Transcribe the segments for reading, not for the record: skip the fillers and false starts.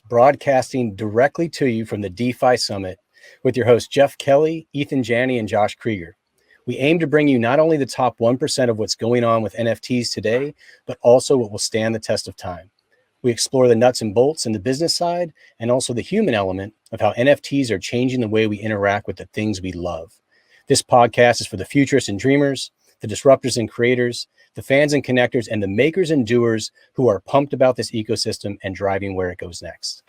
broadcasting directly to you from the DeFi Summit with your hosts Jeff Kelley, Eathan, Janney, and Josh Kriger. We aim to bring you not only the top 1% of what's going on with NFTs today, but also what will stand the test of time. We explore the nuts and bolts in the business side and also the human element of how NFTs are changing the way we interact with the things we love. This podcast is for the futurists and dreamers, the disruptors and creators, the fans and connectors, and the makers and doers who are pumped about this ecosystem and driving where it goes next.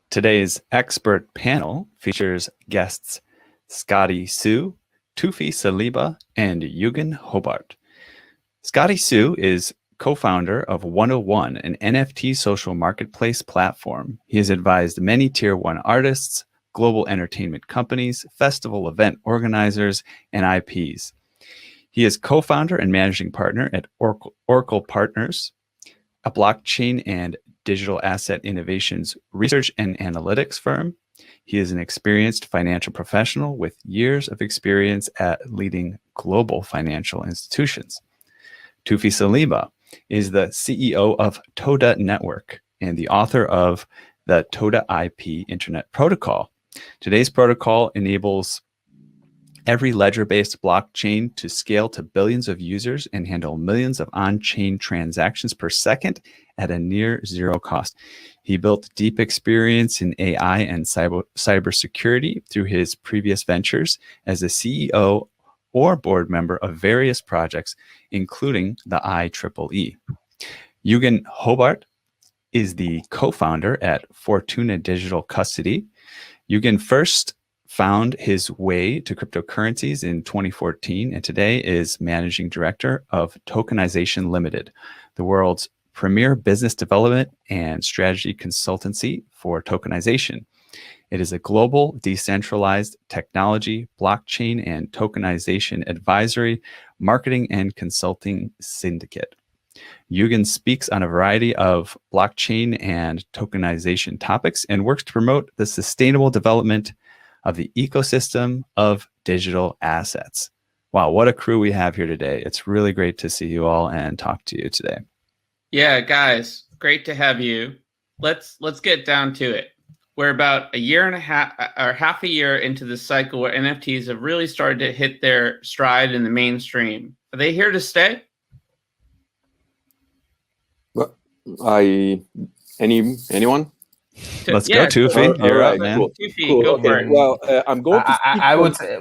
Today's expert panel features guests Scottie Su, Toufi Saliba, and Juergen Hoebarth. Scottie Su is co-founder of 101, an NFT social marketplace platform. He has advised many tier 1 artists, global entertainment companies, festival event organizers, and IPs. He is co-founder and managing partner at Orichal Partners, a blockchain and digital asset innovations research and analytics firm. He is an experienced financial professional with years of experience at leading global financial institutions. Toufi Saliba is the CEO of Toda Network and the author of the Toda IP Internet Protocol. Today's protocol enables every ledger-based blockchain to scale to billions of users and handle millions of on-chain transactions per second at a near zero cost. He built deep experience in AI and cybersecurity through his previous ventures as a CEO or board member of various projects, including the IEEE. Juergen Hoebarth is the co-founder at Fortuna Digital Custody. Juergen first found his way to cryptocurrencies in 2014 and today is managing director of Tokenization Limited, the world's premier business development and strategy consultancy for tokenization. It is a global decentralized technology, blockchain, and tokenization advisory, marketing, and consulting syndicate. Juergen speaks on a variety of blockchain and tokenization topics and works to promote the sustainable development of the ecosystem of digital assets. Wow, what a crew we have here today. It's really great to see you all and talk to you today. Yeah, guys, great to have you. Let's get down to it. We're about a year and a half or half a year into this cycle where NFTs have really started to hit their stride in the mainstream. Are they here to stay? Well, anyone? Let's go, Toufi. You're right, man. Cool. Toufi, Cool. go Okay. for it. Well, I'm going to speak I would say,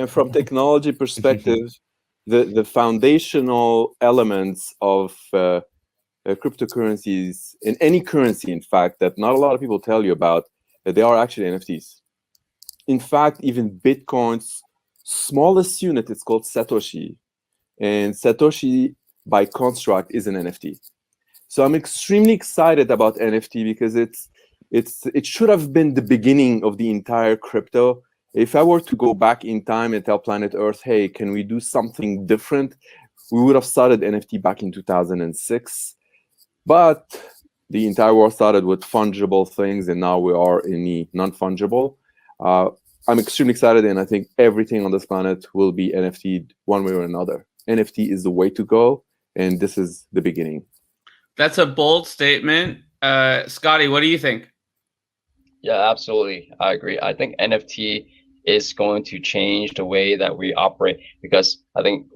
from technology perspective, the foundational elements of cryptocurrencies, in any currency, in fact, that not a lot of people tell you about, they are actually NFTs. In fact, even Bitcoin's smallest unit is called Satoshi, and Satoshi by construct is an NFT. So I'm extremely excited about NFT because it should have been the beginning of the entire crypto. If I were to go back in time and tell planet Earth, hey, can we do something different? We would have started NFT back in 2006. But the entire world started with fungible things, and now we are in the non-fungible. I'm extremely excited, and I think everything on this planet will be NFT'd one way or another. NFT is the way to go, and this is the beginning. That's a bold statement. Scottie, what do you think? yeah, absolutely. I agree. I think NFT is going to change the way that we operate because I think,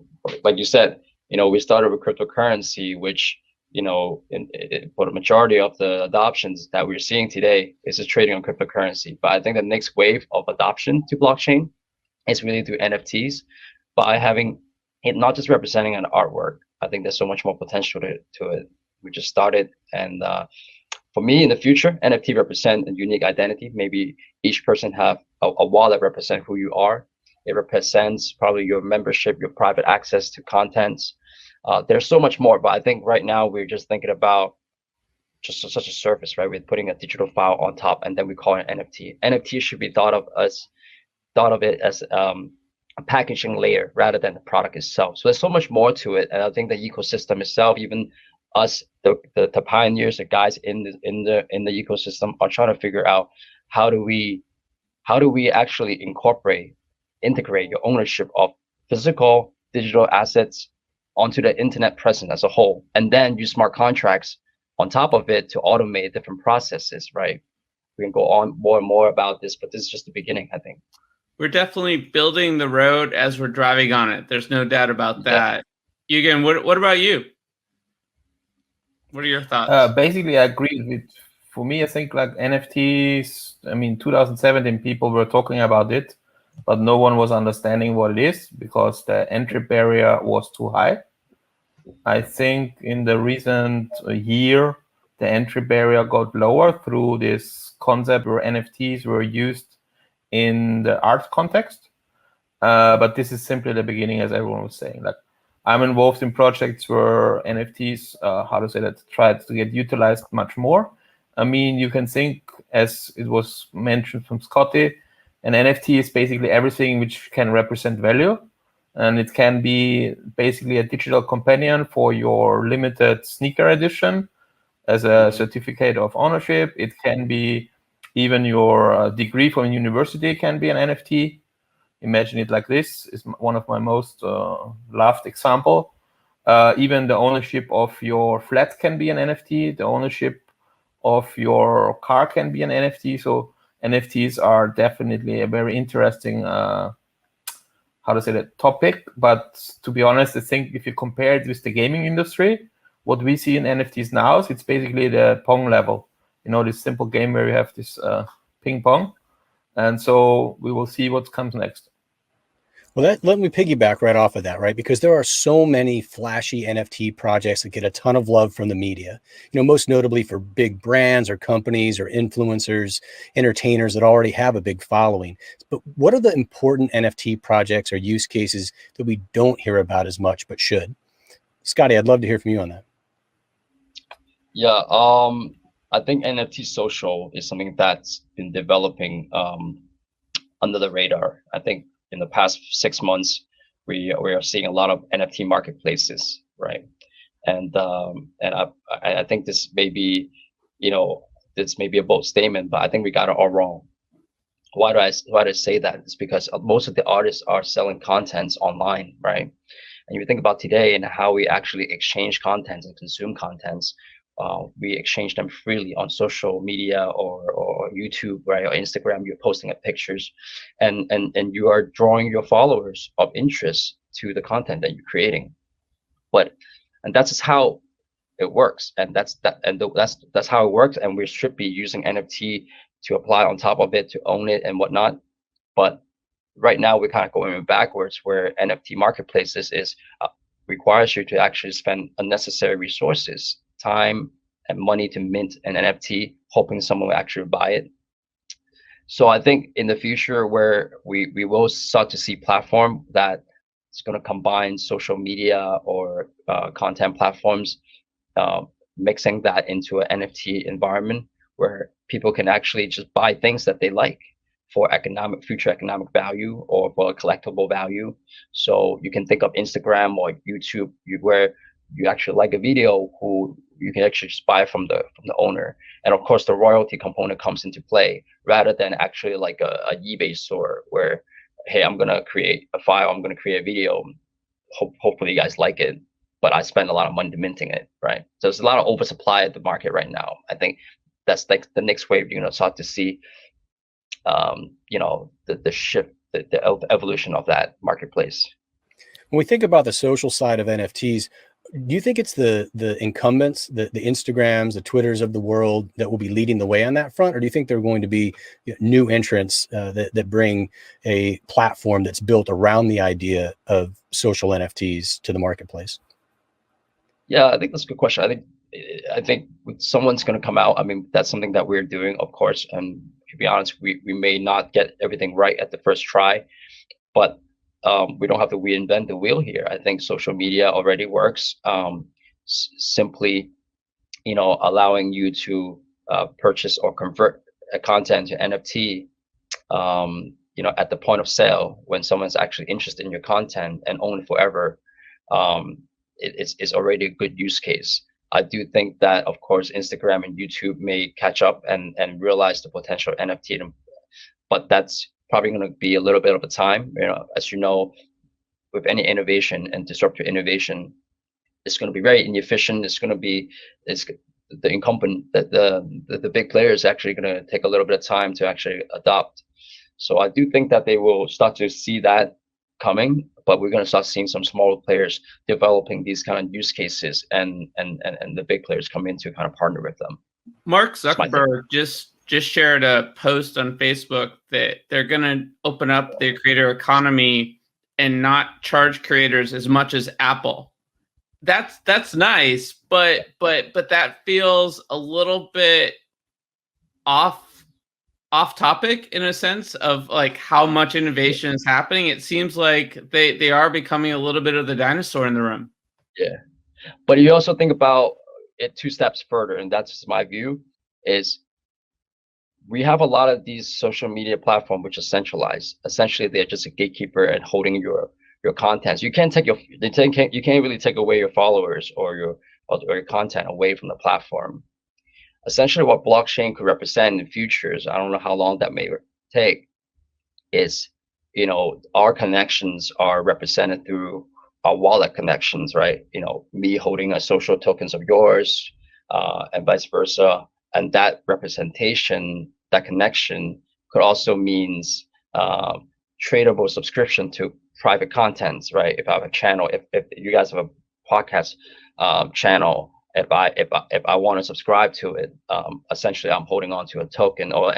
like you said, we started with cryptocurrency, which, for the majority of the adoptions that we're seeing today is just trading on cryptocurrency. But I think the next wave of adoption to blockchain is really through NFTs by having it not just representing an artwork. I think there's so much more potential to it. We just started, and for me in the future, NFT represent a unique identity. Maybe each person have a wallet represent who you are. It represents probably your membership, your private access to contents. There's so much more, but I think right now we're just thinking about just such a surface, right? We're putting a digital file on top, and then we call it NFT. NFT should be thought of it as a packaging layer rather than the product itself. So there's so much more to it, and I think the ecosystem itself, even us, the pioneers, the guys in the ecosystem, are trying to figure out how do we actually integrate your ownership of physical digital assets onto the internet presence as a whole, and then use smart contracts on top of it to automate different processes, right? We can go on more and more about this, but this is just the beginning, I think. We're definitely building the road as we're driving on it. There's no doubt about that. Juergen, what about you? What are your thoughts? Basically, I agree with. For me, I think like NFTs. I mean, 2017 people were talking about it, but no one was understanding what it is because the entry barrier was too high. I think in the recent year, the entry barrier got lower through this concept where NFTs were used in the art context. But this is simply the beginning, as everyone was saying. Like, I'm involved in projects where NFTs, try to get utilized much more. I mean, you can think, as it was mentioned from Scottie, an NFT is basically everything which can represent value. And it can be basically a digital companion for your limited sneaker edition as a certificate of ownership. It can be even your degree from a university can be an NFT. Imagine it like this is one of my most loved example. Even the ownership of your flat can be an NFT. The ownership of your car can be an NFT. So NFTs are definitely a very interesting topic. But to be honest, I think if you compare it with the gaming industry, what we see in NFTs now is it's basically the Pong level. You know, this simple game where you have this ping pong. And so we will see what comes next. Well, let me piggyback right off of that, right? Because there are so many flashy NFT projects that get a ton of love from the media, most notably for big brands or companies or influencers, entertainers that already have a big following. But what are the important NFT projects or use cases that we don't hear about as much, but should? Scottie, I'd love to hear from you on that. Yeah, I think NFT social is something that's been developing under the radar. I think in the past 6 months, we are seeing a lot of NFT marketplaces, right? And I think this may be, this may be a bold statement, but I think we got it all wrong. Why do I say that? It's because most of the artists are selling contents online, right? And you think about today and how we actually exchange contents and consume contents. We exchange them freely on social media or YouTube, right, or Instagram. You're posting up pictures, and you are drawing your followers of interest to the content that you're creating. And that's just how it works, and that's how it works. And we should be using NFT to apply on top of it, to own it and whatnot. But right now we're kind of going backwards, where NFT marketplaces requires you to actually spend unnecessary resources, time and money to mint an NFT, hoping someone will actually buy it. So I think in the future, where we will start to see platform that is going to combine social media or content platforms, mixing that into an NFT environment where people can actually just buy things that they like for future economic value or for a collectible value. So you can think of Instagram or YouTube, where you actually like a video, who you can actually just buy from the owner. And of course, the royalty component comes into play, rather than actually like a eBay store where, hey, I'm gonna create a file, I'm gonna create a video, hopefully you guys like it, but I spend a lot of money minting it, right? So there's a lot of oversupply at the market right now. I think that's like the next wave you're gonna start to see, the shift, the evolution of that marketplace. When we think about the social side of NFTs, do you think it's the incumbents, the Instagrams, the Twitters of the world that will be leading the way on that front? Or do you think there are going to be new entrants that bring a platform that's built around the idea of social NFTs to the marketplace? Yeah, I think that's a good question. I think someone's going to come out. I mean, that's something that we're doing, of course. And to be honest, we may not get everything right at the first try, but we don't have to reinvent the wheel here. I think social media already works. Simply, allowing you to purchase or convert a content to NFT, at the point of sale, when someone's actually interested in your content and own it forever, it's already a good use case. I do think that, of course, Instagram and YouTube may catch up and realize the potential of NFT, but that's probably going to be a little bit of a time. As you know, with any innovation and disruptive innovation, it's going to be very inefficient. The the incumbent, the big players actually going to take a little bit of time to actually adopt. So I do think that they will start to see that coming, but we're going to start seeing some smaller players developing these kind of use cases, and the big players come in to kind of partner with them. Mark Zuckerberg just shared a post on Facebook that they're going to open up the creator economy and not charge creators as much as Apple. That's nice, but that feels a little bit off topic in a sense of like how much innovation is happening. It seems like they are becoming a little bit of the dinosaur in the room. Yeah, but you also think about it 2 steps further, and that's just my view, is we have a lot of these social media platforms which are centralized. Essentially, they're just a gatekeeper and holding your contents. You can't really take away your followers or your content away from the platform. Essentially, what blockchain could represent in the future is, I don't know how long that may take, is, you know, our connections are represented through our wallet connections, right? You know, me holding a social tokens of yours, and vice versa. And that representation, that connection, could also means tradable subscription to private contents, right? If I have a channel, if you guys have a podcast channel, if I want to subscribe to it, essentially I'm holding on to a token or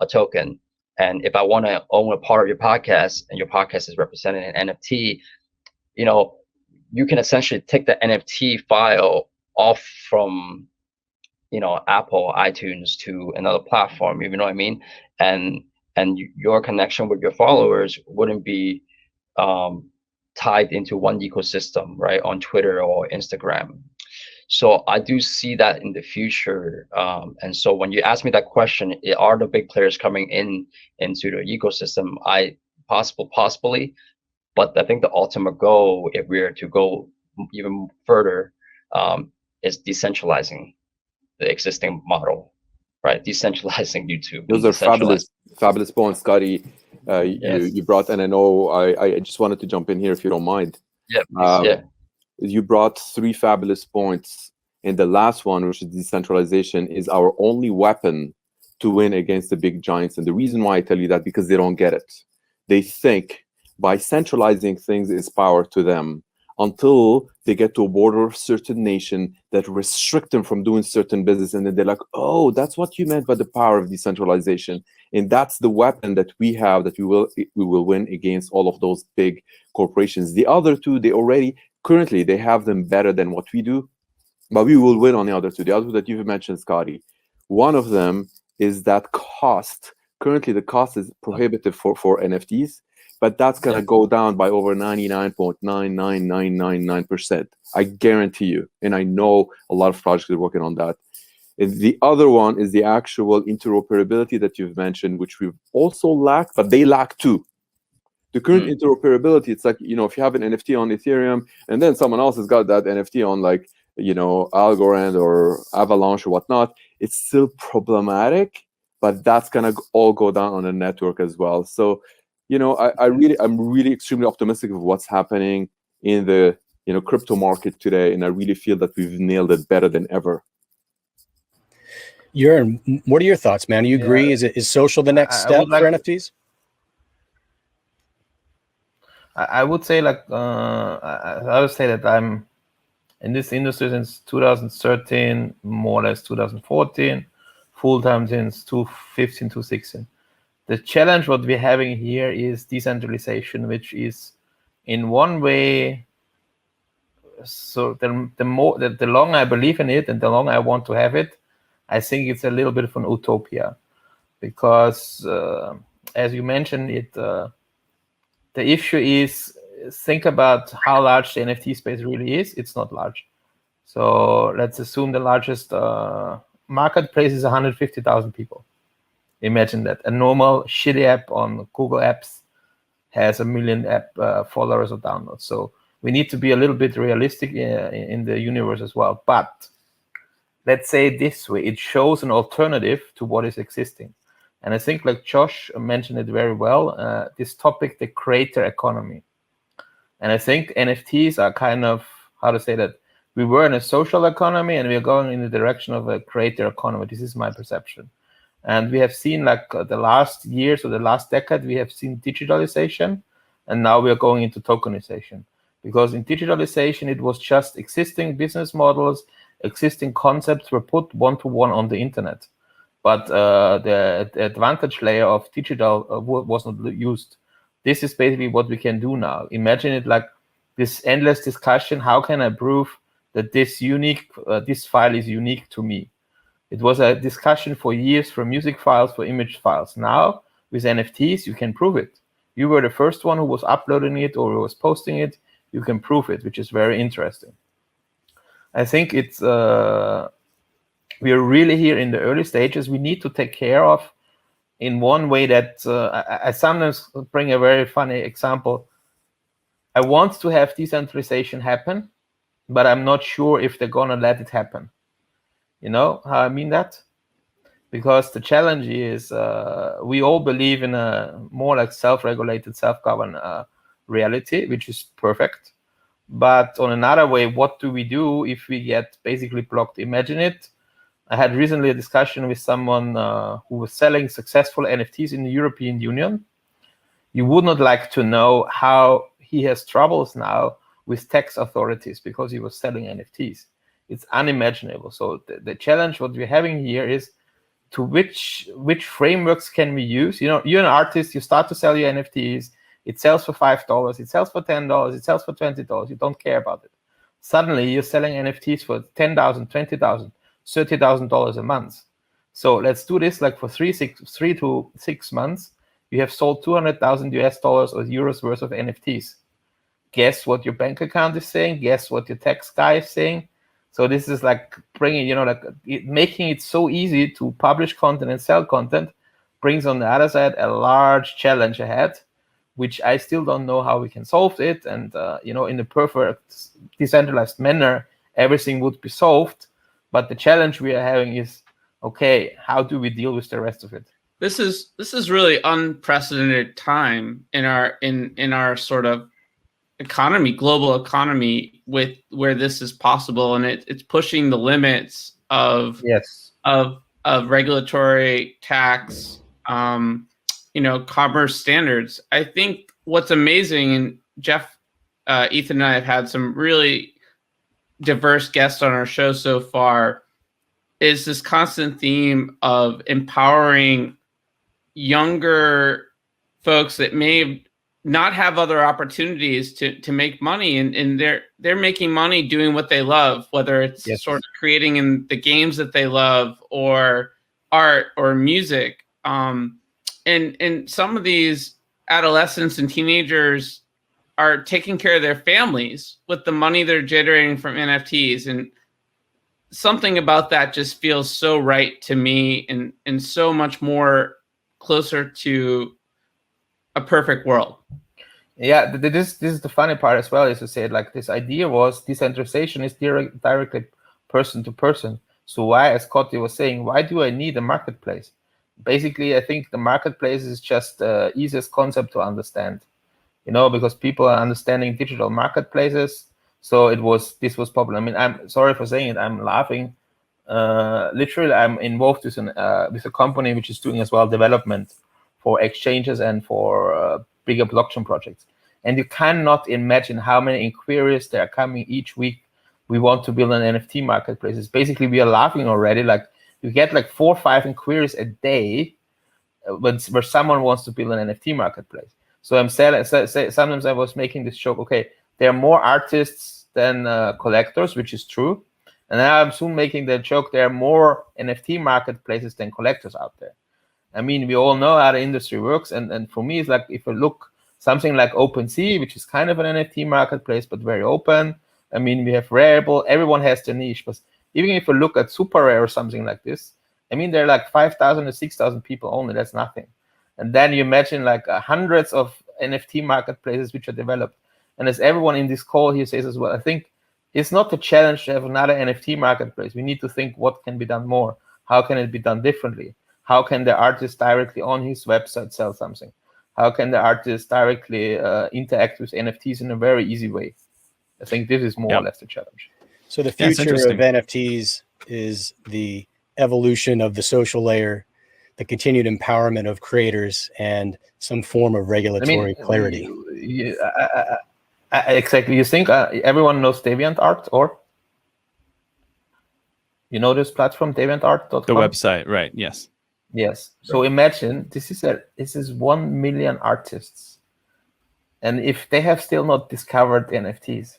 a token. And if I want to own a part of your podcast and your podcast is represented in NFT, you know, you can essentially take the NFT file off from, you know, Apple, iTunes to another platform, you know what I mean? And your connection with your followers wouldn't be tied into one ecosystem, right, on Twitter or Instagram. So I do see that in the future. And so when you ask me that question, are the big players coming into the ecosystem? Possibly, but I think the ultimate goal, if we are to go even further, is decentralizing the existing model, right? Decentralizing YouTube. Those are fabulous points, Scottie. Yes. You brought, and I know I just wanted to jump in here if you don't mind. Yeah, yeah. You brought 3 fabulous points, and the last one, which is decentralization, is our only weapon to win against the big giants. And the reason why I tell you that, because they don't get it. They think by centralizing things is power to them, until they get to a border of a certain nation that restrict them from doing certain business, and then they're like, oh, that's what you meant by the power of decentralization. And that's the weapon that we have, that we will win against all of those big corporations. The other 2, currently they have them better than what we do, but we will win on the other 2. The other 2 that you've mentioned, Scottie, one of them is that cost. Currently the cost is prohibitive for NFTs, but that's going to go down by over 99.99999%. I guarantee you. And I know a lot of projects are working on that. And the other one is the actual interoperability that you've mentioned, which we've also lacked, but they lack too. The current interoperability, it's like, you know, if you have an NFT on Ethereum and then someone else has got that NFT on, like, you know, Algorand or Avalanche or whatnot, it's still problematic, but that's going to all go down on the network as well. So, you know, I'm really extremely optimistic of what's happening in the, you know, crypto market today, and I really feel that we've nailed it better than ever. Juergen, what are your thoughts, man? Do you agree? Is social the next step for NFTs? I would say, like, I would say that I'm in this industry since 2013, more or less 2014, full-time since 2015, 2016. The challenge what we're having here is decentralization, which is in one way, so the longer I believe in it and the longer I want to have it, I think it's a little bit of an utopia, because as you mentioned it, the issue is, think about how large the NFT space really is. It's not large. So let's assume the largest marketplace is 150,000 people. Imagine that. A normal shitty app on Google Apps has 1 million app followers or downloads. So we need to be a little bit realistic in the universe as well. But let's say it this way, it shows an alternative to what is existing. And I think, like Josh mentioned it very well, this topic, the creator economy. And I think NFTs are kind of, how to say that, We were in a social economy, and we are going in the direction of a creator economy. This is my perception. And we have seen like the last years or the last decade, we have seen digitalization, and now we are going into tokenization. Because in digitalization, it was just existing business models, existing concepts were put one-to-one on the internet. But the advantage layer of digital was not used. This is basically what we can do now. Imagine it like this endless discussion. How can I prove that this file is unique to me? It was a discussion for years for music files, for image files. Now, with NFTs, you can prove it. You were the first one who was uploading it or was posting it. You can prove it, which is very interesting. I think it's we are really here in the early stages. We need to take care of in one way that I sometimes bring a very funny example. I want to have decentralization happen, but I'm not sure if they're gonna let it happen. You know how I mean that? Because the challenge is we all believe in a more like self-regulated, self-governed reality, which is perfect. But on another way, what do we do if we get basically blocked? Imagine it. I had recently a discussion with someone who was selling successful NFTs in the European Union. You would not like to know how he has troubles now with tax authorities because he was selling NFTs. It's unimaginable. So the challenge what we're having here is to which frameworks can we use? You know, you're an artist, you start to sell your NFTs, it sells for $5, it sells for $10, it sells for $20, you don't care about it. Suddenly you're selling NFTs for $10,000, $20,000, $30,000 a month. So let's do this like for 3 to 6 months. You have sold $200,000 US or euros worth of NFTs. Guess what your bank account is saying? Guess what your tax guy is saying? So this is like bringing, you know, like making it so easy to publish content and sell content brings on the other side a large challenge ahead, which I still don't know how we can solve it. And, you know, in a perfect decentralized manner, everything would be solved. But the challenge we are having is, okay, how do we deal with the rest of it? This is really unprecedented time in our sort of economy, global economy, with where this is possible, and it's pushing the limits of regulatory, tax, you know, commerce standards. I think what's amazing, and Jeff, Eathan and I have had some really diverse guests on our show so far, is this constant theme of empowering younger folks that may not have other opportunities to make money, and they're making money doing what they love, whether it's sort of creating in the games that they love or art or music. And some of these adolescents and teenagers are taking care of their families with the money they're generating from NFTs. And something about that just feels so right to me, and so much more closer to a perfect world. Yeah, this is the funny part as well, is to say like this idea was decentralization is directly person to person. So why, as Scottie was saying, why do I need a marketplace? Basically, I think the marketplace is just the easiest concept to understand, you know, because people are understanding digital marketplaces. So this was popular. I mean, I'm sorry for saying it, I'm laughing. Literally, I'm involved with a company which is doing as well development for exchanges and for bigger blockchain projects. And you cannot imagine how many inquiries there are coming each week. We want to build an NFT marketplace. Basically, we are laughing already. Like you get like 4 or 5 inquiries a day where someone wants to build an NFT marketplace. So I'm saying, sometimes I was making this joke, okay, there are more artists than collectors, which is true. And now I'm soon making the joke, there are more NFT marketplaces than collectors out there. I mean, we all know how the industry works. And for me, it's like, if you look something like OpenSea, which is kind of an NFT marketplace, but very open. I mean, we have Rarible, everyone has their niche. But even if you look at Super Rare or something like this, I mean, there are like 5,000 or 6,000 people only, that's nothing. And then you imagine like hundreds of NFT marketplaces which are developed. And as everyone in this call here says as well, I think it's not a challenge to have another NFT marketplace. We need to think what can be done more. How can it be done differently? How can the artist directly on his website sell something? How can the artist directly interact with NFTs in a very easy way? I think this is more or less the challenge. So the Yeah, it's future of interesting. NFTs is the evolution of the social layer, the continued empowerment of creators, and some form of regulatory clarity. Exactly. You think everyone knows DeviantArt, or you know this platform, DeviantArt.com? The website, right? Yes. Yes. So imagine this is 1 million artists, and if they have still not discovered NFTs,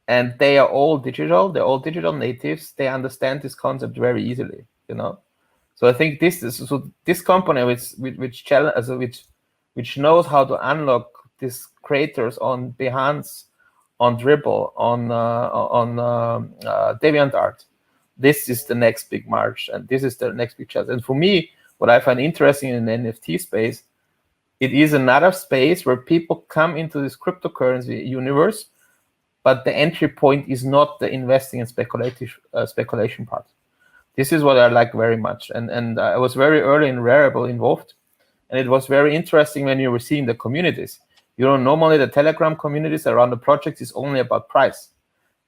and they are all digital, they're all digital natives, they understand this concept very easily, you know. So I think this company which knows how to unlock these creators on Behance, on Dribble, on DeviantArt. This is the next big march, and this is the next big challenge. And for me, what I find interesting in the NFT space, it is another space where people come into this cryptocurrency universe, but the entry point is not the investing and speculation part. This is what I like very much. And I was very early in Rarible involved, and it was very interesting when you were seeing the communities. You know, normally the Telegram communities around the project is only about price.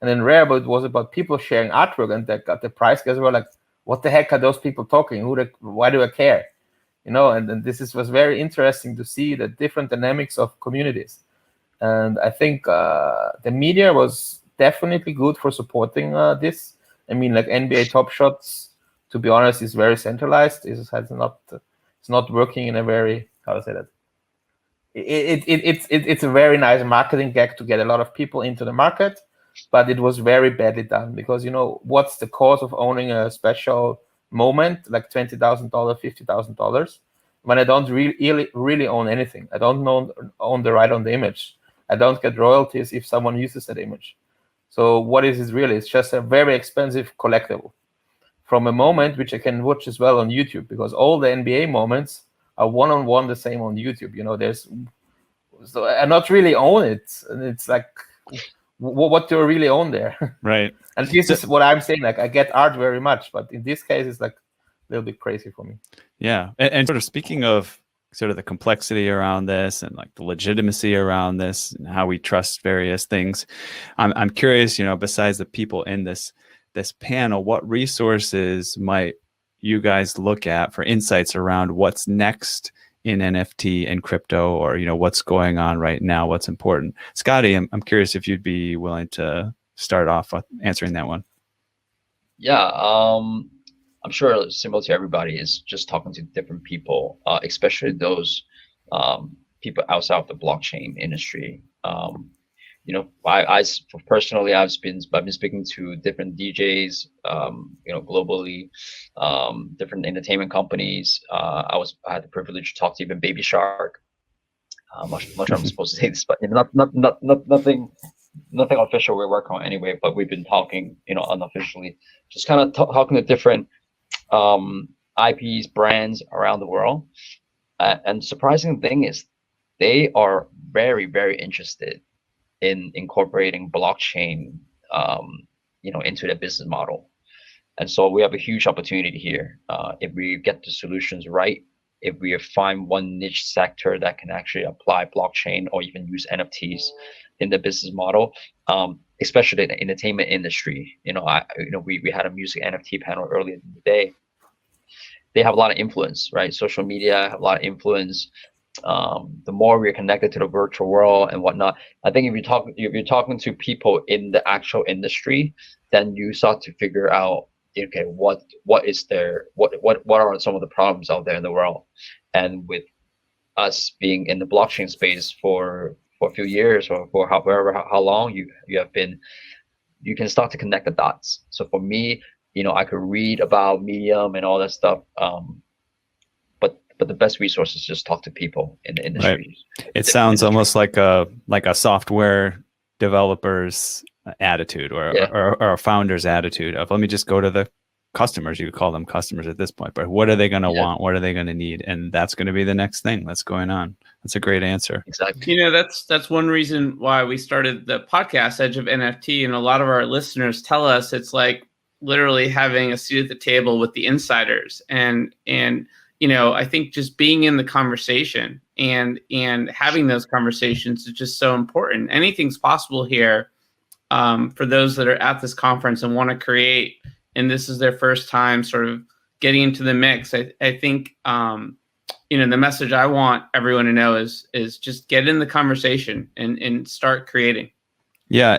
And in Rarible, it was about people sharing artwork, and the price guys were like, what the heck are those people talking? Why do I care? You know, and was very interesting to see the different dynamics of communities. And I think the media was definitely good for supporting this. I mean, like NBA Top Shots, to be honest, is very centralized. It's not working in a very, how to say that? It's a very nice marketing gag to get a lot of people into the market, but it was very badly done, because, you know, what's the cost of owning a special moment like $20,000, $50,000 when I don't really own anything? I don't own the right on the image. I don't get royalties if someone uses that image. So what is it really? It's just a very expensive collectible from a moment which I can watch as well on YouTube, because all the NBA moments are one-on-one the same on YouTube. You know, so I not really own it, and it's like, what do I really own there? Right. And this is what I'm saying. Like, I get art very much, but in this case, it's like a little bit crazy for me. Yeah, and sort of speaking of sort of the complexity around this and like the legitimacy around this and how we trust various things, I'm curious, you know, besides the people in this panel, what resources might you guys look at for insights around what's next in NFT and crypto, or, you know, what's going on right now, what's important? Scottie, I'm curious if you'd be willing to start off with answering that one. Yeah, I'm sure similar to everybody is just talking to different people, especially those people outside of the blockchain industry. You know, I personally, I've been speaking to different DJs, you know, globally, different entertainment companies. I had the privilege to talk to even Baby Shark. I'm not sure I'm supposed to say this, but, you know, nothing official we're working on anyway. But we've been talking, you know, unofficially, just kind of talking to different IPs, brands around the world. And surprising thing is, they are very, very interested in incorporating blockchain, you know, into their business model. And so we have a huge opportunity here. If we get the solutions right, if we find one niche sector that can actually apply blockchain or even use NFTs in the business model, especially in the entertainment industry. You know, we had a music NFT panel earlier in the day. They have a lot of influence, right? Social media have a lot of influence. The more we're connected to the virtual world and whatnot, I think if you're talking to people in the actual industry, then you start to figure out, okay, what are some of the problems out there in the world. And with us being in the blockchain space for a few years, or for how long you have been, you can start to connect the dots. So for me, you know, I could read about Medium and all that stuff, but the best resource is just talk to people in the industry. Right. It sounds almost like a software developer's attitude, or a founder's attitude of, let me just go to the customers. You could call them customers at this point, but what are they going to want? What are they going to need? And that's going to be the next thing that's going on. That's a great answer. Exactly. You know, that's one reason why we started the podcast, Edge of NFT, and a lot of our listeners tell us it's like literally having a seat at the table with the insiders, and you know, I think just being in the conversation and having those conversations is just so important. Anything's possible here. for those that are at this conference and want to create, and this is their first time sort of getting into the mix, I think, the message I want everyone to know is just get in the conversation and start creating. Yeah.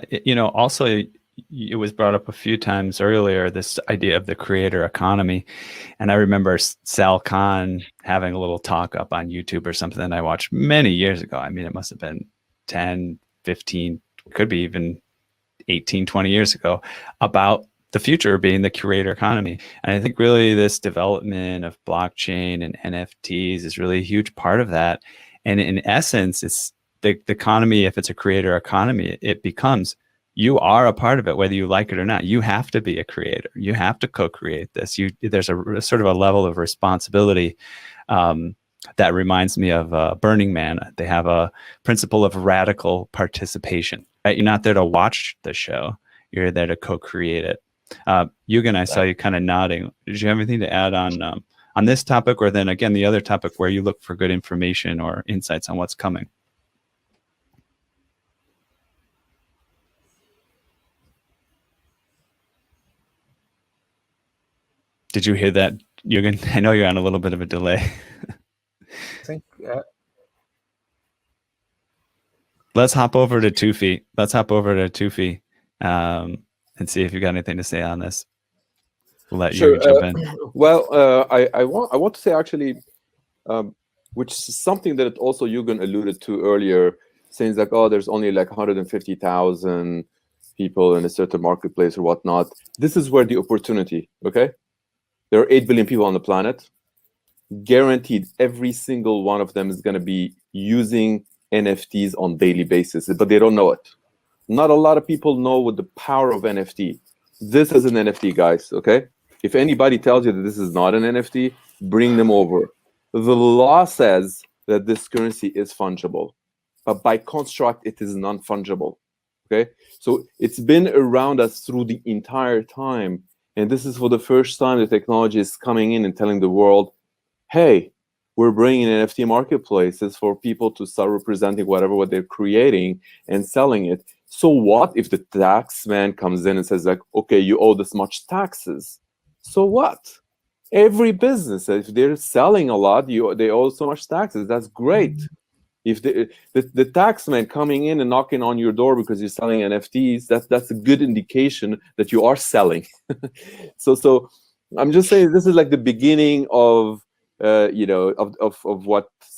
Also, it was brought up a few times earlier, this idea of the creator economy. And I remember Sal Khan having a little talk up on YouTube or something that I watched many years ago. I mean, it must have been 10, 15, could be even 18, 20 years ago, about the future being the creator economy. And I think really this development of blockchain and NFTs is really a huge part of that. And in essence, it's the economy. If it's a creator economy, it becomes, you are a part of it, whether you like it or not. You have to be a creator. You have to co-create this. There's a sort of a level of responsibility that reminds me of Burning Man. They have a principle of radical participation. Right? You're not there to watch the show. You're there to co-create it. Juergen, I saw you kind of nodding. Did you have anything to add on this topic, or then again the other topic where you look for good information or insights on what's coming? Did you hear that, Juergen? I know you're on a little bit of a delay. I think Let's hop over to Toufi. And see if you got anything to say on this. We'll let you jump in. Well, I want to say actually, which is something that also Juergen alluded to earlier, saying like, oh, there's only like 150,000 people in a certain marketplace or whatnot. This is where the opportunity, okay? There are 8 billion people on the planet. Guaranteed, every single one of them is going to be using NFTs on daily basis, but they don't know it. Not a lot of people know what the power of NFT. This is an NFT, guys, okay? If anybody tells you that this is not an NFT, bring them over. The law says that this currency is fungible, but by construct, it is non-fungible, okay? So it's been around us through the entire time, and this is for the first time the technology is coming in and telling the world, hey, we're bringing NFT marketplaces for people to start representing what they're creating and selling it. So what if the tax man comes in and says like, okay, you owe this much taxes? So what? Every business, if they're selling a lot, they owe so much taxes. That's great. If the tax man coming in and knocking on your door because you're selling NFTs, that's a good indication that you are selling. So I'm just saying this is like the beginning of what's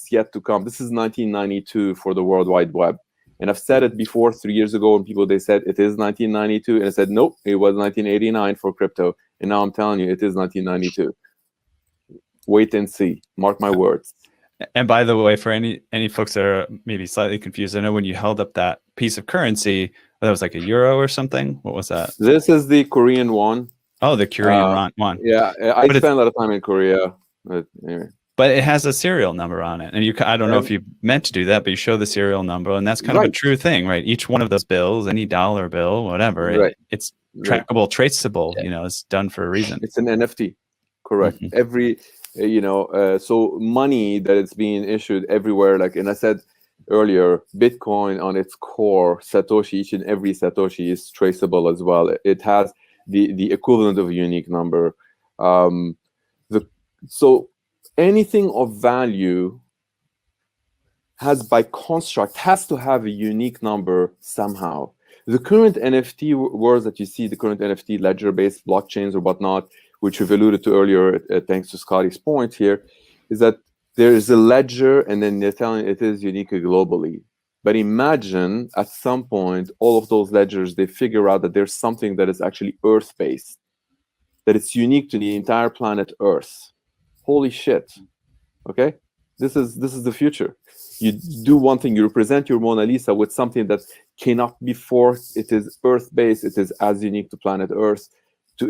yet to come. This is 1992 for the World Wide Web. And I've said it before 3 years ago, and people, they said it is 1992. And I said, nope, it was 1989 for crypto. And now I'm telling you, it is 1992. Wait and see. Mark my words. And by the way, for any folks that are maybe slightly confused, I know when you held up that piece of currency, that was like a euro or something. What was that? This is the Korean won. Oh, the Korean won. Yeah, I spent a lot of time in Korea. But anyway. But it has a serial number on it. And I don't know if you meant to do that, but you show the serial number. And that's kind of a true thing, right? Each one of those bills, any dollar bill, whatever, it's trackable, traceable, it's done for a reason. It's an NFT, correct. Mm-hmm. Every, so money that it's being issued everywhere, and I said earlier, Bitcoin on its core, Satoshi, each and every Satoshi is traceable as well. It has the equivalent of a unique number. So anything of value has to have a unique number somehow. The current NFT words that you see, the current NFT ledger-based blockchains or whatnot, which we've alluded to earlier, thanks to Scottie's point here, is that there is a ledger and then they're telling it is unique globally. But imagine at some point, all of those ledgers, they figure out that there's something that is actually Earth-based, that it's unique to the entire planet Earth. Holy shit. Okay? This is the future. You do one thing, you represent your Mona Lisa with something that cannot be forced. It is Earth-based. It is as unique to planet Earth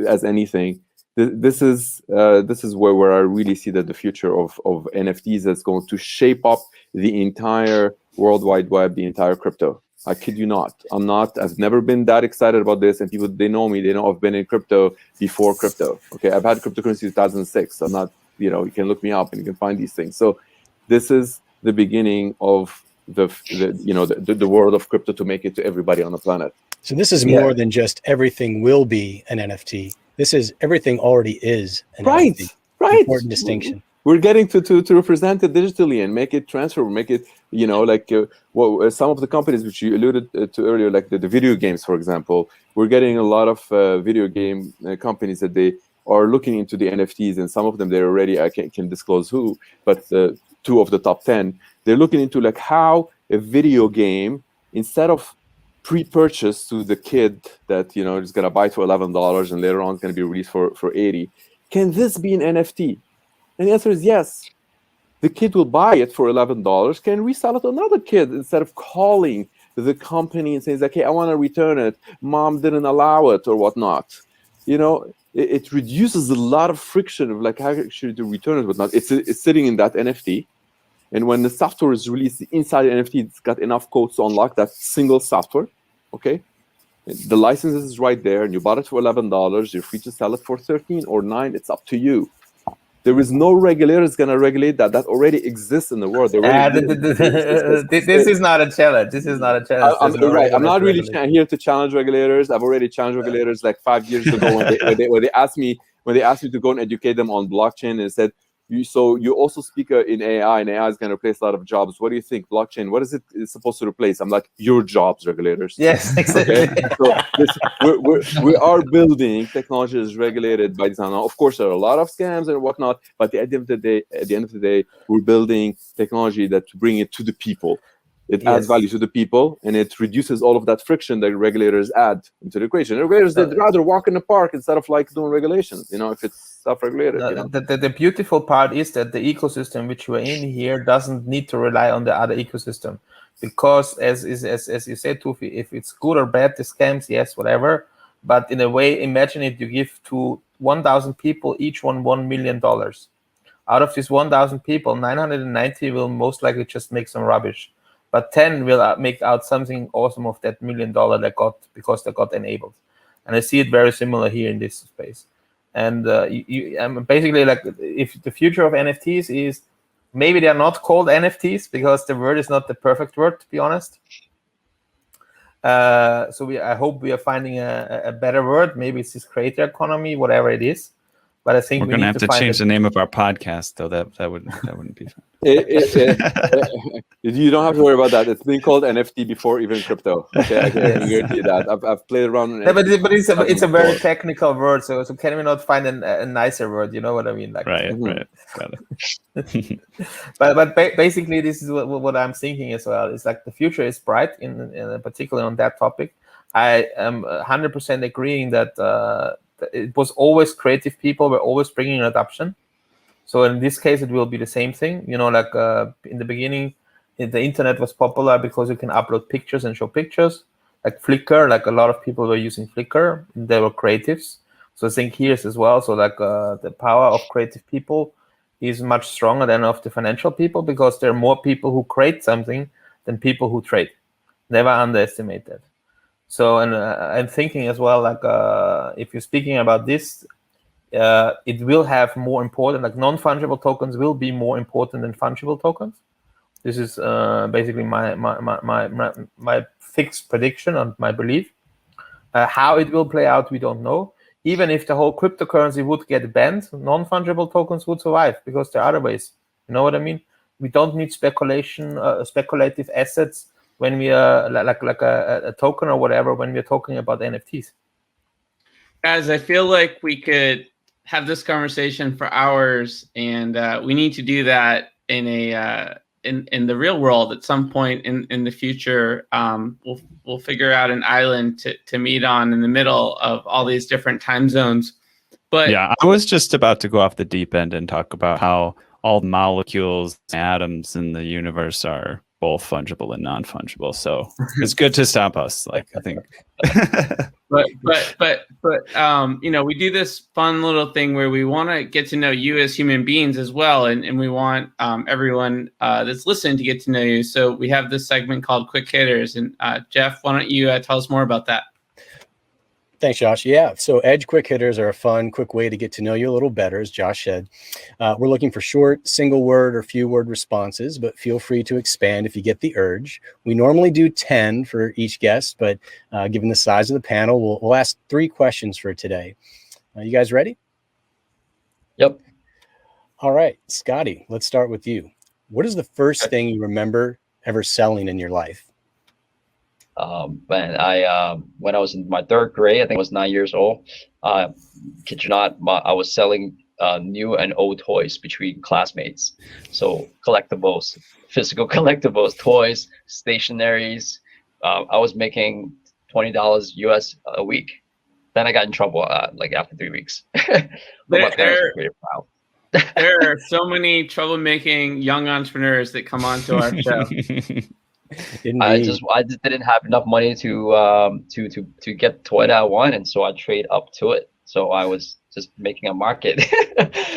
as anything. This is where I really see that the future of NFTs is going to shape up the entire World Wide Web, the entire crypto. I kid you not. I've never been that excited about this, and people, they know me. They know I've been in crypto before crypto. Okay, I've had cryptocurrency 2006. I'm not, you can look me up and you can find these things. So this is the beginning of the world of crypto to make it to everybody on the planet. So this is more than just everything will be an NFT. This is everything already is an NFT. Right. Important distinction. We're getting to represent it digitally and make it transfer, make it, like some of the companies which you alluded to earlier, like the video games, for example. We're getting a lot of video game companies that they are looking into the NFTs, and some of them they're already, I can disclose who, but 2 of the top 10, they're looking into like how a video game, instead of pre-purchase to the kid that is going to buy for $11 and later on it's going to be released for $80, can this be an NFT? And the answer is yes. The kid will buy it for $11, can resell it to another kid instead of calling the company and saying, okay, I want to return it, mom didn't allow it or whatnot. It reduces a lot of friction of like how should you return it, whatnot. It's sitting in that NFT. And when the software is released inside the NFT, it's got enough codes to unlock that single software. Okay, the license is right there, and you bought it for $11. You're free to sell it for $13 or $9. It's up to you. There is no regulator that's going to regulate that. That already exists in the world. This is not a challenge. This is not a challenge. I'm not really here to challenge regulators. I've already challenged regulators like 5 years ago when they asked me to go and educate them on blockchain, and said, you also speak in AI, and AI is going to replace a lot of jobs. What do you think? Blockchain, what is it supposed to replace? I'm like, your jobs, regulators. Yes, exactly. Okay? So we are building technology that is regulated by design. Now, of course, there are a lot of scams and whatnot, but at the end of the day, we're building technology that to bring it to the people. It adds value to the people, and it reduces all of that friction that regulators add into the equation. Regulators, they'd rather walk in the park instead of like doing regulations, if it's self-regulated. The beautiful part is that the ecosystem which we're in here doesn't need to rely on the other ecosystem, because as you said, Toufi, if it's good or bad, the scams, yes, whatever. But in a way, imagine it, you give to 1,000 people, each one $1 million. Out of these 1,000 people, 990 will most likely just make some rubbish. But 10 will make out something awesome of that $1 million because they got enabled. And I see it very similar here in this space. And I'm basically like, if the future of NFTs is, maybe they're not called NFTs because the word is not the perfect word, to be honest. I hope we are finding a better word. Maybe it's this creator economy, whatever it is. But I think we're going to have to change the name of our podcast, though. That wouldn't be fun. You don't have to worry about that. It's been called NFT before even crypto. Okay, I can guarantee that. I've played around. But it's a very technical word. So can we not find a nicer word? You know what I mean? Like, right. Got it. but basically, this is what I'm thinking as well. It's like the future is bright, in particular on that topic. I am 100% agreeing that. It was always creative people were always bringing adoption. So in this case, it will be the same thing. Like in the beginning, the internet was popular because you can upload pictures and show pictures. Like Flickr, like a lot of people were using Flickr. They were creatives. So I think here's as well. So like the power of creative people is much stronger than of the financial people, because there are more people who create something than people who trade. Never underestimate that. So, and I'm thinking as well, like if you're speaking about this, it will have more important, like non-fungible tokens will be more important than fungible tokens. This is basically my fixed prediction and my belief. How it will play out, we don't know. Even if the whole cryptocurrency would get banned, non-fungible tokens would survive because there are other ways. You know what I mean? We don't need speculative assets when we are like a token or whatever, when we're talking about NFTs. Guys, I feel like we could have this conversation for hours, and we need to do that in the real world at some point in the future. We'll figure out an island to meet on in the middle of all these different time zones. But yeah, I was just about to go off the deep end and talk about how all molecules, atoms in the universe are both fungible and non-fungible. So it's good to stop us. Like, I think. but we do this fun little thing where we want to get to know you as human beings as well, and we want everyone that's listening to get to know you. So we have this segment called Quick Hitters, and Jeff, why don't you tell us more about that? Thanks, Josh. Yeah, so Edge quick hitters are a fun, quick way to get to know you a little better, as Josh said. We're looking for short, single word or few word responses, but feel free to expand if you get the urge. We normally do 10 for each guest, but given the size of the panel, we'll ask 3 questions for today. You guys ready? Yep. All right, Scottie, let's start with you. What is the first thing you remember ever selling in your life? Man, when I was in my 3rd grade, I think I was 9 years old. Kid you not, I was selling new and old toys between classmates. So collectibles, physical collectibles, toys, stationaries. I was making $20 US a week. Then I got in trouble like after 3 weeks. But my parents were pretty proud. There are so many troublemaking young entrepreneurs that come onto our show. I just didn't have enough money to get the toy that I want, and so I trade up to it. So I was just making a market.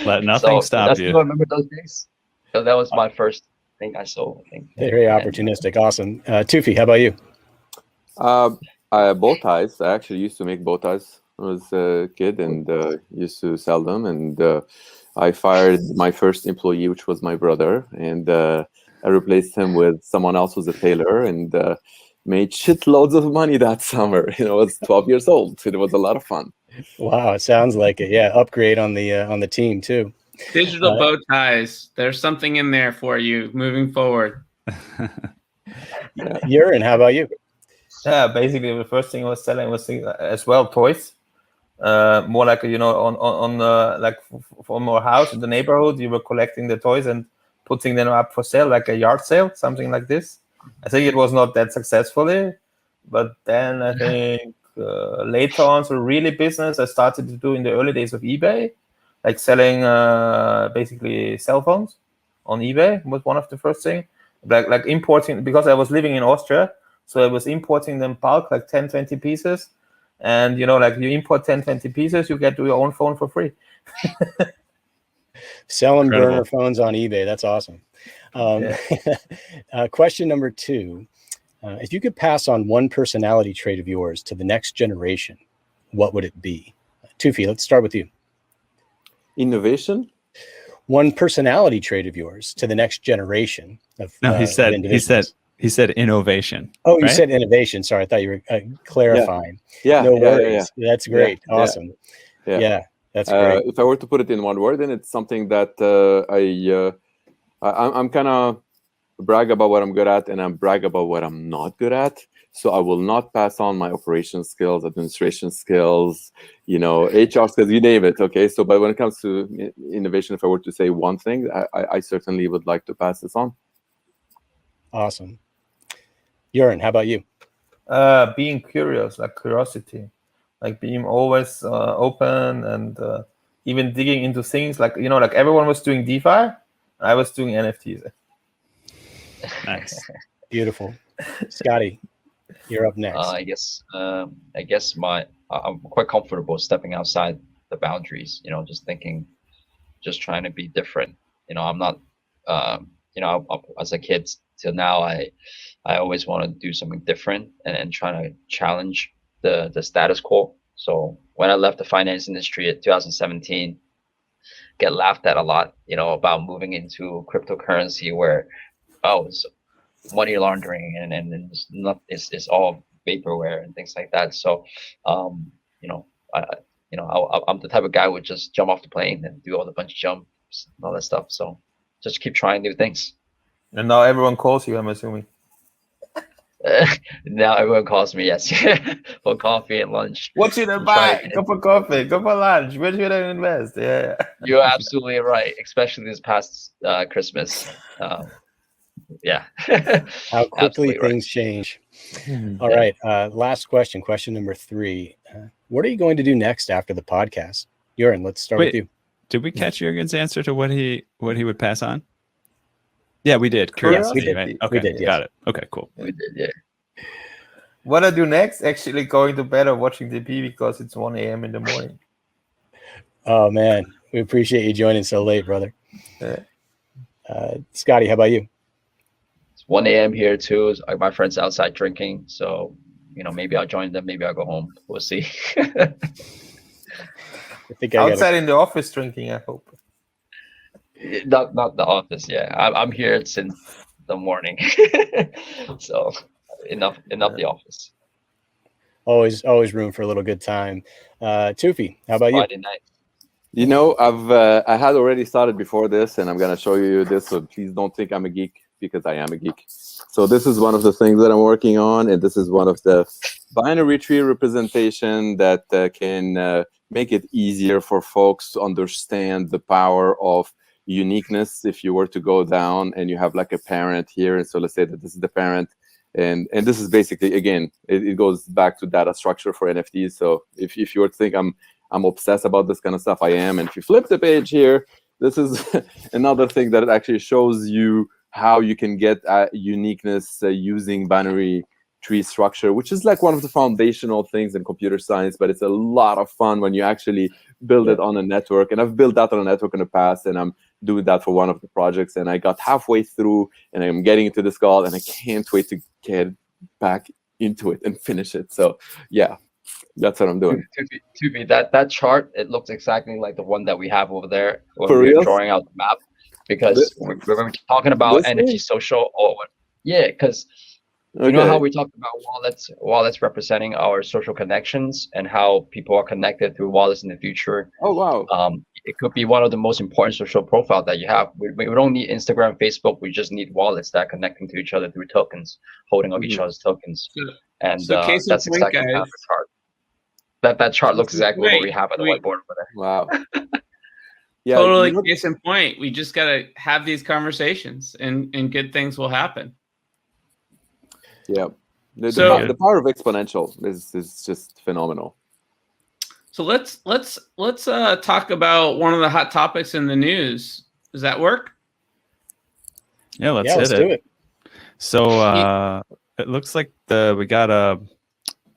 Let nothing stop you. I remember those days. So that was my first thing I sold, I think. Very opportunistic. Awesome. Toufi, how about you? Bow ties. I actually used to make bow ties when I was a kid and used to sell them. And I fired my first employee, which was my brother, and I replaced him with someone else who's a tailor, and made shitloads of money that summer. I was 12 years old. It was a lot of fun. Wow, it sounds like it. Yeah, upgrade on the team too. Digital bow ties. There's something in there for you moving forward. Juergen, how about you? Yeah, basically the first thing I was selling was as well toys. More like on like from our house in the neighborhood, you were collecting the toys and putting them up for sale, like a yard sale, something like this. I think it was not that successfully, but then I think later on, so really business I started to do in the early days of eBay, like selling basically cell phones on eBay was one of the first thing. Like importing, because I was living in Austria, so I was importing them bulk, like 10, 20 pieces. And, like you import 10, 20 pieces, you get your own phone for free. Selling burner phones on eBay. That's awesome. Question number 2. If you could pass on one personality trait of yours to the next generation, what would it be? Toufi, let's start with you. Innovation? One personality trait of yours to the next generation of he said innovation. Oh, you said innovation. Sorry, I thought you were clarifying. Yeah. No worries. Yeah. That's great. Yeah. Awesome. Yeah. That's great. If I were to put it in one word, then it's something that I'm kind of brag about what I'm good at, and I'm brag about what I'm not good at. So I will not pass on my operation skills, administration skills, HR skills, you name it. Okay. So, but when it comes to innovation, if I were to say one thing, I certainly would like to pass this on. Awesome. Juergen, how about you? Being curious, like curiosity, like being always open and even digging into things like, like everyone was doing DeFi, I was doing NFTs. Nice. Beautiful. Scottie, you're up next. I guess I'm quite comfortable stepping outside the boundaries, just thinking, just trying to be different. I'm not, as a kid till now, I always want to do something different and trying to challenge the status quo. So when I left the finance industry in 2017, get laughed at a lot, about moving into cryptocurrency where, it's money laundering and it's all vaporware and things like that. So, I'm the type of guy who would just jump off the plane and do all the bungee jumps and all that stuff. So just keep trying new things. And now everyone calls you, I'm assuming. Now everyone calls me, yes, for coffee and lunch. What should I buy? Go for coffee, go for lunch. Where should I invest? Yeah. You're absolutely right, especially this past Christmas. Yeah. How quickly things change. All right. Last question. Question number 3. What are you going to do next after the podcast? Juergen, let's start with you. Did we catch Juergen's answer to what he would pass on? Yeah, we did. Curiosity, did. right? Okay, we did, yes. Got it. Okay, cool. We did, yeah. What I do next? Actually, going to bed or watching DP because it's 1 a.m. in the morning. Oh man, we appreciate you joining so late, brother. Yeah. Scottie, how about you? It's 1 a.m. here too. My friends outside drinking, so maybe I'll join them, maybe I'll go home. We'll see. I think I Outside in the office drinking, I hope. Not the office. Yeah, I'm here since the morning. So enough the office. always room for a little good time. Toufi, how about you? Friday night. I had already started before this, and I'm gonna show you this. So please don't think I'm a geek, because I am a geek. So this is one of the things that I'm working on, and this is one of the binary tree representation that can make it easier for folks to understand the power of uniqueness. If you were to go down and you have like a parent here, and so let's say that this is the parent, and this is basically, again, it goes back to data structure for NFTs. So if you were to think I'm obsessed about this kind of stuff, I am. And if you flip the page here, this is another thing that actually shows you how you can get uniqueness using binary tree structure, which is like one of the foundational things in computer science, but it's a lot of fun when you actually build it on a network. And I've built that on a network in the past, and I'm doing that for one of the projects. And I got halfway through, and I'm getting into this call, and I can't wait to get back into it and finish it. So yeah, that's what I'm doing. Toufi, that chart, it looks exactly like the one that we have over there when For we're real? drawing out the map. Because when we're talking about NFT social, because you know how we talked about wallets representing our social connections and how people are connected through wallets in the future. Oh wow! It could be one of the most important social profiles that you have. We don't need Instagram, Facebook. We just need wallets that are connecting to each other through tokens, holding of each other's tokens. And case in that's point, exactly guys. how the chart. That chart looks exactly what we have on the whiteboard over there. Wow. Yeah, Totally case in point. We just got to have these conversations, and good things will happen. Yeah. The power of exponential is just phenomenal. So let's talk about one of the hot topics in the news. Does that work? Yeah, let's do it. So it looks like we got a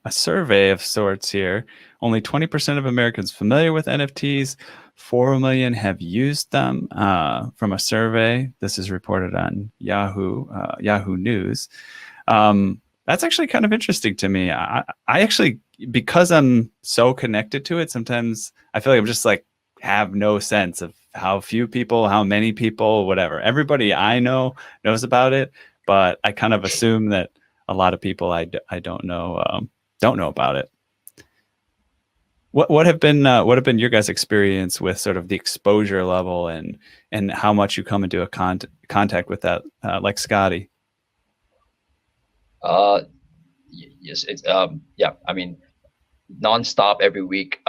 survey of sorts here. Only 20% of Americans familiar with NFTs. 4 million have used them from a survey. This is reported on Yahoo News. That's actually kind of interesting to me. I actually, because I'm so connected to it, sometimes I feel like I'm just like have no sense of how few people, how many people, whatever. Everybody I know knows about it, but I kind of assume that a lot of people I don't know about it. What have been your guys' experience with sort of the exposure level and how much you come into a contact with that, like Scottie? Yes, it's yeah. I mean, nonstop every week.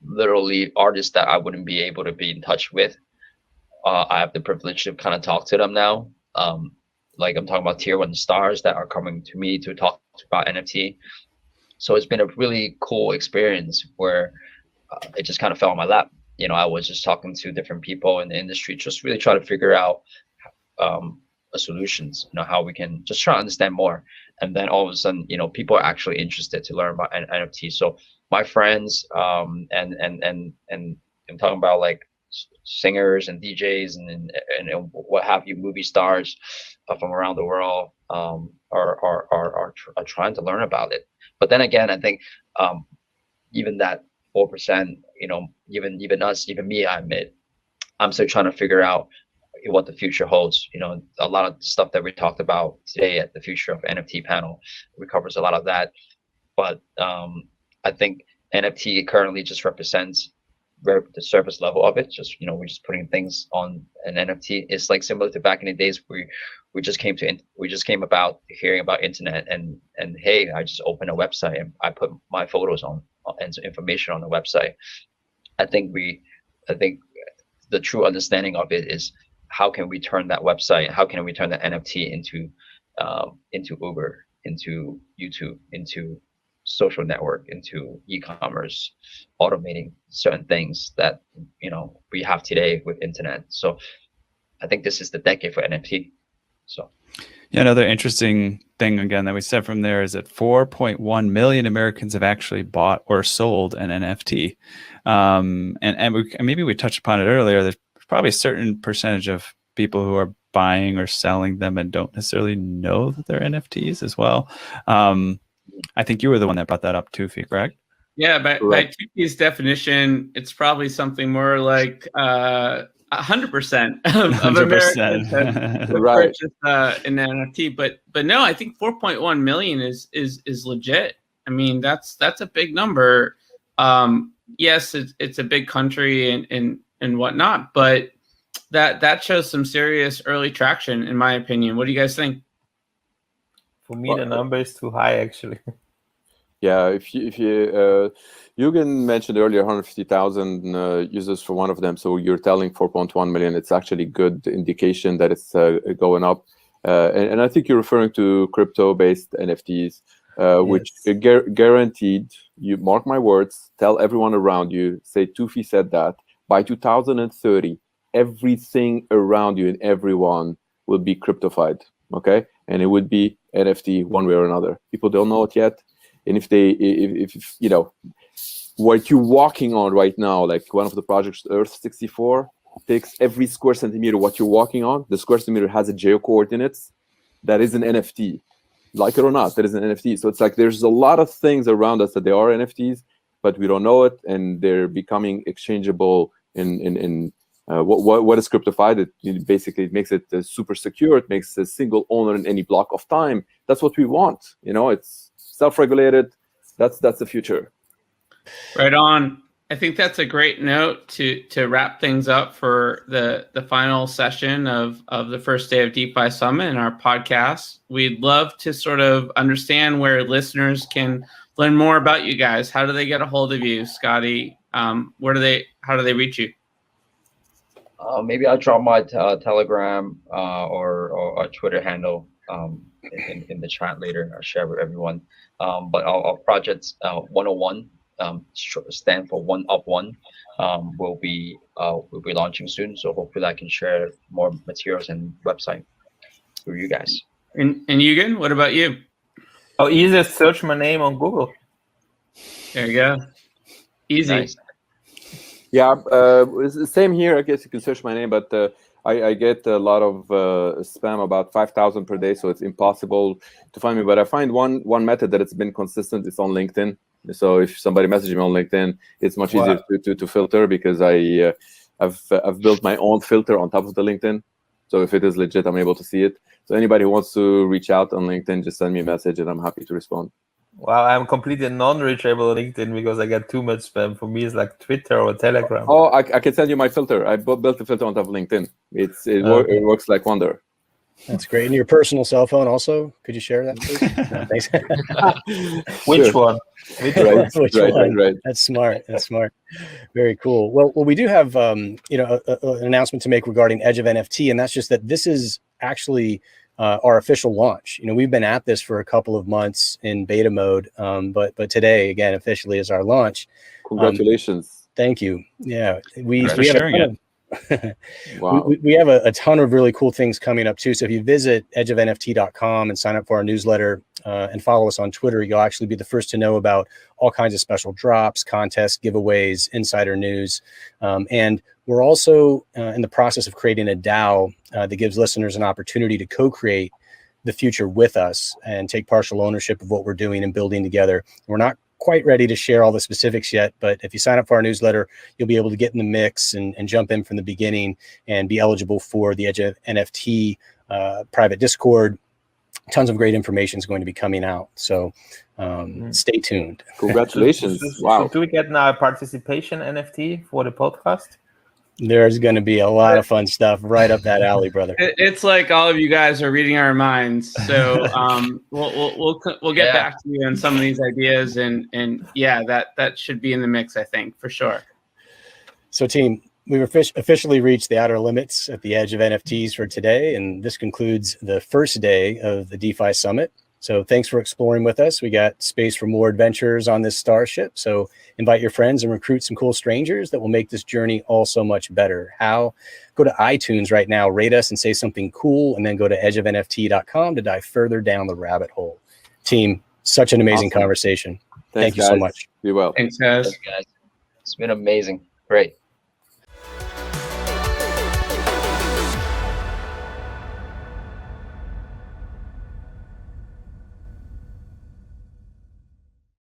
Literally artists that I wouldn't be able to be in touch with. I have the privilege to kind of talk to them now. Like I'm talking about tier 1 stars that are coming to me to talk about NFT. So it's been a really cool experience where it just kind of fell on my lap. I was just talking to different people in the industry, just really try to figure out solutions, how we can just try to understand more. And then all of a sudden, people are actually interested to learn about NFT. So my friends, and I'm talking about like singers and DJs and what have you, movie stars from around the world are trying to learn about it. But then again, I think even that 4%, even us, even me, I admit, I'm still trying to figure out what the future holds. A lot of stuff that we talked about today at the Future of NFT panel covers a lot of that. But I think NFT currently just represents the surface level of it. Just we're just putting things on an NFT. It's like similar to back in the days where we just came about hearing about internet and hey, I just opened a website and I put my photos on and information on the website. I think the true understanding of it is how can we turn that website, how can we turn that NFT into Uber, into YouTube, into social network, into e-commerce, automating certain things that we have today with internet. So I think this is the decade for NFT. So yeah, another interesting thing again that we said from there is that 4.1 million Americans have actually bought or sold an NFT. And maybe we touched upon it earlier. There's probably a certain percentage of people who are buying or selling them and don't necessarily know that they're NFTs as well. I think you were the one that brought that up, Toufi, correct? Yeah, by Toufi's definition, it's probably something more like 100% of Americans have purchased an NFT. But no, I think 4.1 million is legit. I mean, that's a big number. Yes, it's a big country and whatnot, but that shows some serious early traction, in my opinion. What do you guys think? For me, the number is too high, actually. Yeah, if you Juergen mentioned earlier 150,000 users for one of them, so you're telling 4.1 million. It's actually good indication that it's going up, and I think you're referring to crypto-based NFTs, which guaranteed. You mark my words. Tell everyone around you. Say Toufi said that by 2030, everything around you and everyone will be cryptofied. Okay, and it would be NFT one way or another. People don't know it yet. And if you know what you're walking on right now, like one of the projects, Earth 64, takes every square centimeter what you're walking on. The square centimeter has a geo coordinates. That is an NFT, like it or not. That is an NFT. So it's like there's a lot of things around us that they are NFTs, but we don't know it, and they're becoming exchangeable in what is cryptofied. It basically makes it super secure. It makes a single owner in any block of time. That's what we want. You know, it's self-regulated. That's the future. Right on. I think that's a great note to wrap things up for the final session of the first day of DeFi Summit and our podcast. We'd love to sort of understand where listeners can learn more about you guys. How do they get a hold of you, Scottie? How do they reach you? Maybe I'll drop my Telegram or a Twitter handle in the chat later. I'll share with everyone. But our projects 101 stand for 1 up 1. Will be launching soon. So hopefully I can share more materials and website for you guys. And Juergen, what about you? Oh, easy. Search my name on Google. There you go. Easy. Nice. Yeah, it's the same here. I guess you can search my name, but I get a lot of spam, about 5,000 per day, so it's impossible to find me. But I find one method that it's been consistent. It's on LinkedIn. So if somebody messages me on LinkedIn, it's much easier to filter, because I've built my own filter on top of the LinkedIn. So if it is legit, I'm able to see it. So anybody who wants to reach out on LinkedIn, just send me a message, and I'm happy to respond. Wow, I'm completely non-reachable on LinkedIn because I get too much spam. For me, it's like Twitter or Telegram. Oh, I can send you my filter. I built a filter on top of LinkedIn. It works like wonder. That's great. And your personal cell phone also? Could you share that, please? No, thanks. Which one? Which one? Right. That's smart. Very cool. Well, we do have an announcement to make regarding Edge of NFT, and that's just that this is actually our official launch. We've been at this for a couple of months in beta mode, but today, again, officially is our launch. Congratulations. Thank you. Yeah, we have sharing it. Wow. We have a ton of really cool things coming up too. So if you visit edgeofnft.com and sign up for our newsletter and follow us on Twitter, you'll actually be the first to know about all kinds of special drops, contests, giveaways, insider news. And we're also in the process of creating a DAO that gives listeners an opportunity to co-create the future with us and take partial ownership of what we're doing and building together. We're not quite ready to share all the specifics yet, but if you sign up for our newsletter, you'll be able to get in the mix and jump in from the beginning and be eligible for the Edge of NFT private Discord. Tons of great information is going to be coming out, so stay tuned. Congratulations. Wow. So do we get now a participation NFT for the podcast? There's going to be a lot of fun stuff right up that alley, brother. It's like all of you guys are reading our minds. So we'll get back to you on some of these ideas, and yeah, that should be in the mix, I think, for sure. So, team, we've officially reached the outer limits at the Edge of NFTs for today, and this concludes the first day of the DeFi Summit. So thanks for exploring with us. We got space for more adventures on this starship. So invite your friends and recruit some cool strangers that will make this journey all so much better. How? Go to iTunes right now, rate us and say something cool, and then go to edgeofnft.com to dive further down the rabbit hole. Team, such an amazing conversation. Thank you so much. Be well. Thanks, guys. It's been amazing. Great.